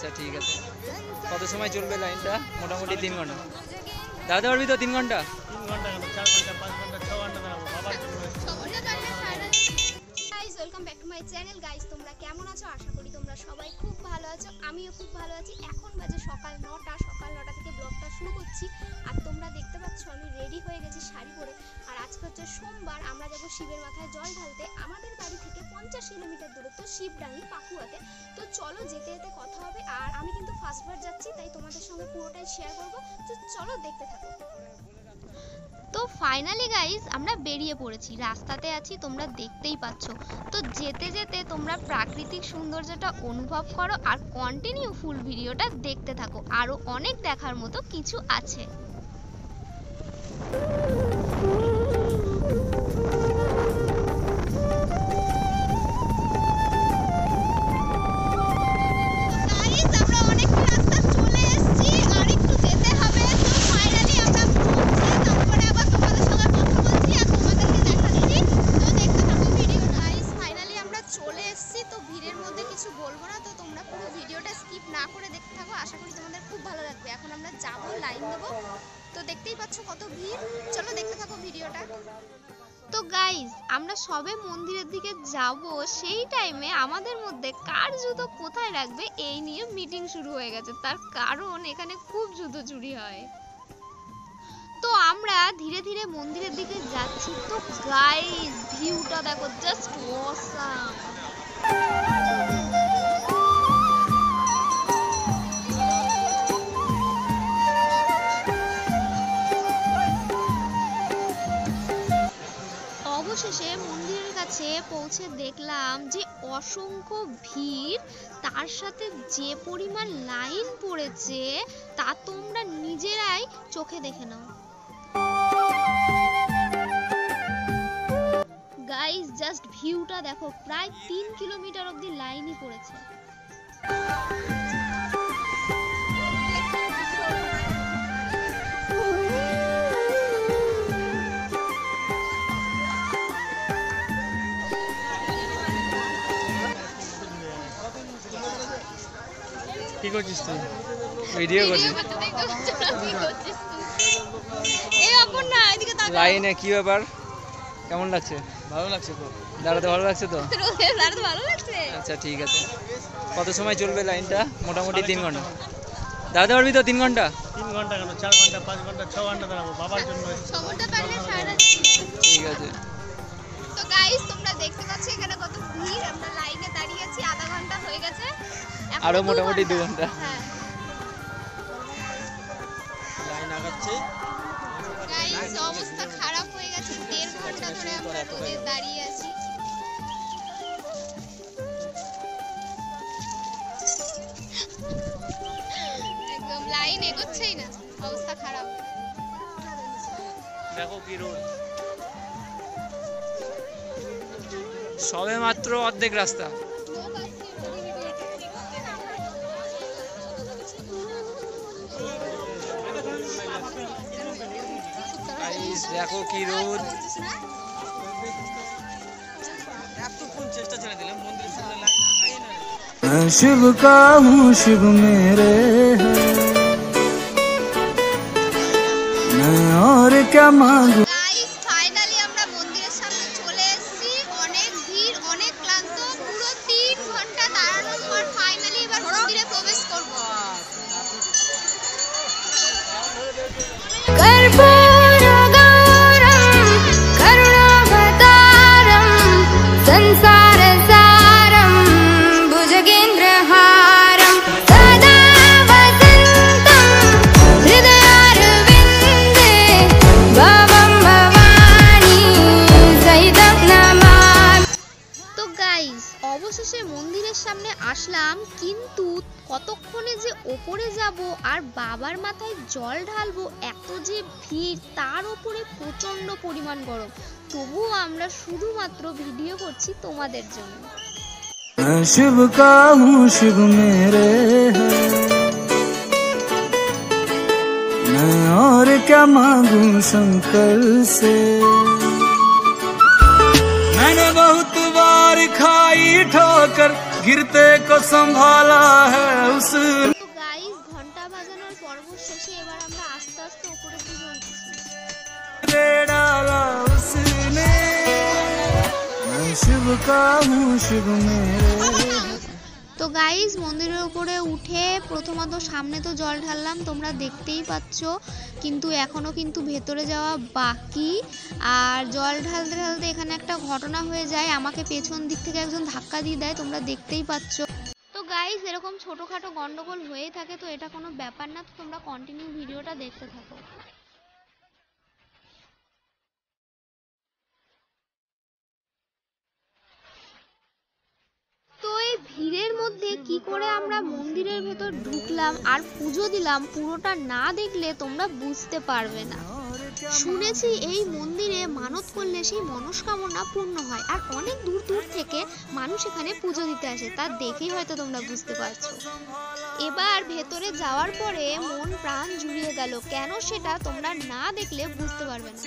আচ্ছা ঠিক আছে। কত সময় চলবে লাইনটা? মোটামুটি 3 ঘন্টা। দাঁড়াতে পারবি তো 3 ঘন্টা? 3 ঘন্টা কেন, 4 ঘন্টা, 5 ঘন্টা, 6 ঘন্টা দাঁড়াবো বাবার জন্য। Guys welcome back to my channel. Guys তোমরা কেমন আছো? আশা করি তোমরা সবাই খুব ভালো আছো, আমিও খুব ভালো আছি। এখন বাজে সকাল 9টা। সকাল 9টা থেকে ব্লগটা শুরু করছি। আর তোমরা দেখতে পাচ্ছ আমি রেডি হয়ে গেছি শাড়ি পরে। আর আজকে হচ্ছে সোমবার, আমরা যাবো শিবের মাথায় জল ঢালতে। আমাদের বাড়ি থেকে 50 কিলোমিটার দূরত্ব শিবডাঙ্গি পাকুয়াতে। তো চলো যেতে যেতে কথা হবে। আর আমি কিন্তু ফার্স্টবার যাচ্ছি, তাই তোমাদের সঙ্গে পুরোটাই শেয়ার করবো। তো চলো দেখতে থাকো। তো ফাইনালি গাইস আমরা বেরিয়ে পড়েছি, রাস্তাতে আছি, তোমরা দেখতেই পাচ্ছ। তো যেতে যেতে তোমরা প্রাকৃতিক সৌন্দর্যটা অনুভব করো আর কন্টিনিউ ফুল ভিডিওটা দেখতে থাকো, আরো অনেক দেখার মতো কিছু আছে। আশা করি তোমাদের খুব ভালো লাগবে। এখন আমরা যাবো, লাইন দেবো। তো দেখতেই পাচ্ছ কত ভিড়, চলো দেখতে থাকো ভিডিওটা। তো গাইস আমরা সবে মন্দিরের দিকে যাব, সেই টাইমে আমাদের মধ্যে কার জুতো কোথায় রাখবে এই নিয়ে মিটিং শুরু হয়ে গেছে। তার কারণ এখানে খুব জুতো চুরি হয়। তো আমরা ধীরে ধীরে মন্দিরের দিকে যাচ্ছি। তো গাইস ভিউটা দেখো, জাস্ট অসাম। অবশেষে মন্দিরের কাছে পৌঁছে দেখলাম যে অসংখ্য ভিড়, তার সাথে যে পরিমাণ লাইন পড়েছে তা তোমরা নিজেরাই চোখে দেখে নাও। গাইস জাস্ট ভিউটা দেখো, প্রায় 3 কিলোমিটার অবধি লাইনই পড়েছে। কি করছিস তুই? ভিডিও করছিস? লাইনে কি ব্যাপার, কেমন লাগছে? ভালো লাগছে তো, দাঁড়াতে ভালো লাগছে তো? দাঁড়াতে ভালো লাগছে। আচ্ছা ঠিক আছে। কত সময় চলবে লাইনটা? মোটামুটি 3 ঘন্টা। দাঁড়াতে পারবি তো 3 ঘন্টা? 3 ঘন্টা কেন, 4 ঘন্টা, 5 ঘন্টা, 6 ঘন্টা দাঁড়াবো বাবার জন্য। ঠিক আছে। তো গাইস তোমরা দেখতে পাচ্ছ এখানে কত ভিড়, আমরা লাইনে দাঁড়িয়ে আছি, আধা ঘন্টা হয়ে গেছে, আরো মোটামুটি 2 ঘন্টা। হ্যাঁ লাইন আগাচ্ছে। গাইস অবস্থা খারাপ হয়ে গেছে, 1.5 ঘন্টা ধরে আমরা রোদে দাঁড়িয়ে আছি। একদম লাইন এগোচ্ছেই না, অবস্থা খারাপ। দেখো কি রোদ। সবে মাত্র অর্ধেক রাস্তা। দেখো কি রোদ। চেষ্টা ছেড়ে দিলাম, মন্দিরের সামনে লাইন আগাই না। शिव का हूँ शिव मेरे है, मैं और क्या मांगू। গাইস ফাইনালি আমরা মন্দিরের সামনে চলে এসেছি। অনেক ভিড়, অনেক ক্লান্ত, পুরো 3 ঘন্টা দাঁড়ানোর পর ফাইনালি এবার মন্দিরে প্রবেশ করব। অবশেষে মন্দিরের সামনে আসলাম, কিন্তু কতক্ষণে যে ওপরে যাব আর বাবার মাথায় জল ঢালবো, এত যে ভিড়, তার উপরে প্রচন্ড পরিমাণ গরম। তবুও আমরা শুধুমাত্র ভিডিও করছি তোমাদের জন্য। शिव का हूँ शिव मेरे है, मैं और क्या मांगू शंकर से। मैंने बहुत बार खाई ठोकर, गिरते को संभाला है उस শেষে এবার আমরা আস্তে আস্তে উপরে দিকে উঠছি। डाला उसने मैं शिव का हूँ शिव मेरे। তো গাইস মন্দিরের উপরে উঠে প্রথমত সামনে তো জল ঢাললাম, তোমরা দেখতেই পাচ্ছ, কিন্তু এখনো কিন্তু ভেতরে যাওয়া বাকি। আর জল ঢালতে ঢালতে এখানে একটা ঘটনা হয়ে যায়, আমাকে পেছন দিক থেকে একজন ধাক্কা দিয়ে দেয়, তোমরা দেখতেই পাচ্ছ। তো গাইস এরকম ছোটখাটো গন্ডগোল হয়েই থাকে, তো এটা কোনো ব্যাপার না, তো তোমরা কন্টিনিউ ভিডিওটা দেখতে থাকো। তো এই ভিড়ের মধ্যে কি করে আমরা মন্দিরের ভেতর ঢুকলাম আর পুজো দিলাম, পুরোটা না দেখলে তোমরা বুঝতে পারবে না। শুনেছি এই মন্দিরে মানত করলে সেই মনস্কামনা পূর্ণ হয়, আর অনেক দূর দূর থেকে মানুষ এখানে পুজো দিতে আসে, তা দেখেই হয়তো তোমরা বুঝতে পারছো। এবার ভেতরে যাওয়ার পরে মন প্রাণ জুড়িয়ে গেল, কেন সেটা তোমরা না দেখলে বুঝতে পারবে না।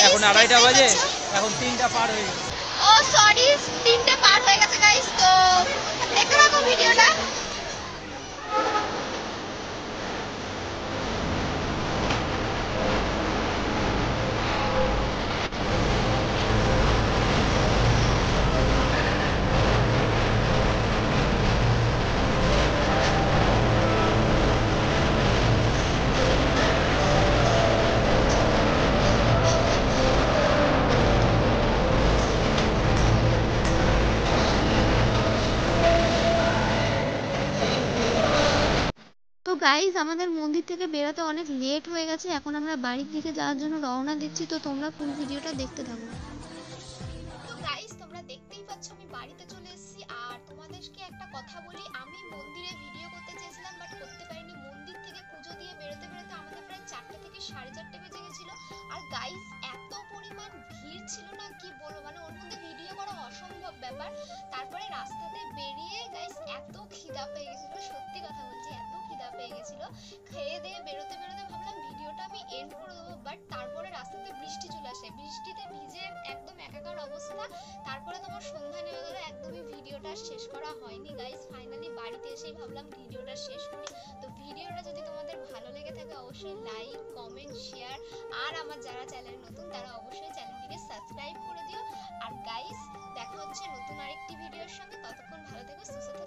এখন 2:30 বাজে, এখন 3টা পার হয়ে গেছে। ও সরি, 3টে পার হয়ে গেছে গাইস, তো দেখতে থাকো ভিডিওটা। গাইস আমাদের মন্দির থেকে বেরোতে অনেক লেট হয়ে গেছে, এখন আমরা বাড়ির দিকে যাওয়ার জন্য রওনা দিচ্ছি, তো তোমরা ফুল ভিডিওটা দেখতে থাকো। তো গাইস তোমরা দেখতেই পাচ্ছ আমি বাড়িতে চলে এসেছি, আর তোমাদেরকে একটা কথা বলি, আমি মন্দিরে ভিডিও করতে চেয়েছিলাম বাট করতে পারিনি। মন্দির থেকে পুজো দিয়ে বেরোতে বেরোতে আমাদের প্রায় 4টা থেকে 4:30 বেজে গেছিল। আর গাইস এত পরিমাণ ভিড় ছিল না কি বলবো, মানে ওর মধ্যে ভিডিও করা অসম্ভব ব্যাপার। তারপরে রাস্তাতে বেরিয়ে গাইস এত খিদা পেয়ে গেছিল, সত্যি কথা বলছি এত খিদা পেয়ে গেছিল, খেয়ে দিয়ে বেরোতে বেরোতে ভাবলাম ভিডিওটা আমি এন্ড করে দেবো, বাট তারপরে রাস্তাতে বৃষ্টি চলে আসে, বৃষ্টিতে ভিজে একদম একাকার অবস্থা। তারপরে তোমার সন্ধ্যা নেমে গেল, একদমই ভিডিওটা শেষ করা হয়নি গাইস। ফাইনালি বাড়িতে এসেই ভাবলাম ভিডিওটা শেষ করি। তো ভিডিওটা যদি তোমাদের ভালো লেগে থাকে অবশ্যই লাইক, কমেন্ট, শেয়ার, আর আমার যারা চ্যানেল নতুন তারা অবশ্যই চ্যানেলটিকে সাবস্ক্রাইব করে দিও। আর গাইস দেখা হচ্ছে নতুন আরেকটি ভিডিওর সঙ্গে, ততক্ষণ ভালো থেকো, সুস্থ থেকো।